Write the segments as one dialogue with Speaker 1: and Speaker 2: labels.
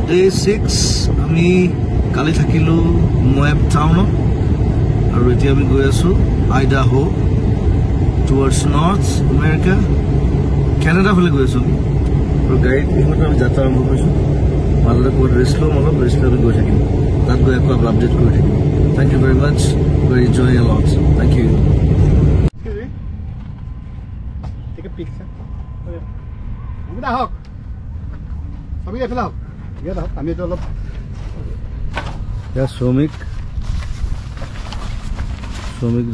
Speaker 1: Day 6 আমি কালি থাকিলো মোৱাব টাউনত আৰু এতিয়া আমি গৈ আছো Idaho towards north America Canada ফালে গৈ আছো আৰু গাড়ীত ইহঁত আমি যাত্ৰা আৰম্ভ কৰিছো মালদা কোড ৰেষ্ট ল'ম অলপ ৰেষ্ট লৈ গৈ থাকিম তাত গৈ আকৌ আপডেট কৰি থাকিম thank you very much we enjoy a lot thank you
Speaker 2: Take a picture. Come da hok. Sabi ya filaw. Ya da আমি তো অলপ
Speaker 1: ya শ্রমিক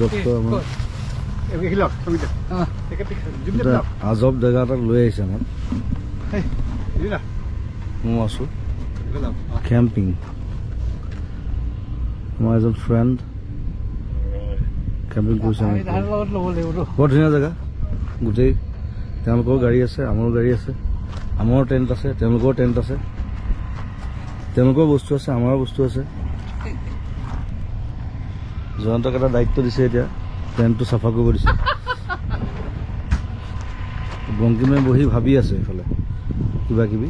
Speaker 1: ডক্টর আমার
Speaker 2: এবে হিলক তুমি দে take a picture. Jumde filaw.
Speaker 1: আজব জায়গাটা লৈ আহিছে আমার
Speaker 2: Hey, দিলা
Speaker 1: মই আছো
Speaker 2: filaw.
Speaker 1: Camping my old friend camping কৰিছে
Speaker 2: আমি ধাৰ লগত লব লাগিব
Speaker 1: বৰ ধুনীয়া জায়গা গোটেই তেওঁলোকৰ গাড়ী আছে আমাৰ গাড়ী আছে আমাৰ টেন্ট আছে তেওঁলোকৰ টেন্ট আছে তেওঁলোকৰ বস্তু আছে আমাৰ বস্তু আছে জয়ন্তক এটা দায়িত্ব দিছে এতিয়া টেন্টটো চাফা কৰিব দিছে বংকিমে বহি ভাবি আছে এফালে কিবা কিবি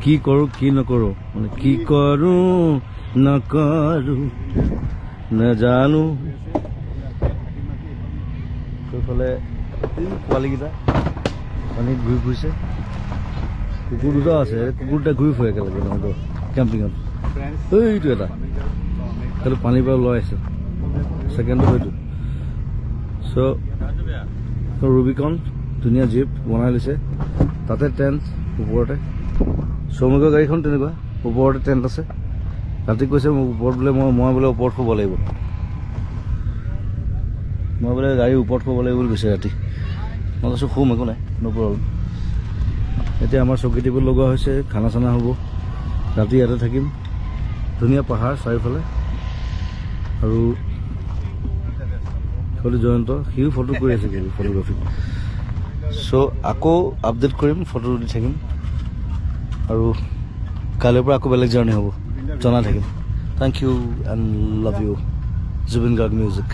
Speaker 1: কি কৰো কি নকৰো মানে কি কৰো নকৰো নাজানো এইফালে পোৱালীকেইটা পানীত ঘূৰি ফুৰিছে কুকুৰ দুটা আছে কুকুৰ দুটা ঘূৰি ফুৰে একেলগে তহঁতৰ কেম্পিঙত এইটো এটা সেইটো পানীৰ পৰা লৈ আহিছে ছেকেণ্ডটো সেইটো চ' ৰুবিকন ধুনীয়া জীপ বনাই লৈছে তাতে টেণ্ট ওপৰতে শ্ৰমিকৰ গাড়ীখন তেনেকুৱা ওপৰতে টেণ্ট আছে ৰাতি কৈছে মোক ওপৰত বোলে মই বোলে ওপৰত শুব লাগিব মই বোলে গাড়ী ওপৰত শুব লাগিব বুলি কৈছে ৰাতি মই কৈছোঁ শুম একো নাই নপৰল এতিয়া আমাৰ চকী টেবুল লগোৱা হৈছে খানা চানা হ'ব ৰাতি ইয়াতে থাকিম ধুনীয়া পাহাৰ চাৰিওফালে আৰু সেইফালে জয়ন্ত সিও ফটো কৰি আছে ফটোগ্ৰাফী চ' আকৌ আপডেট কৰিম ফটো দি থাকিম আৰু কাইলৈৰ পৰা আকৌ বেলেগ জাৰ্ণি হ'ব জনাই থাকিম thank you and love you Zubeen Garg music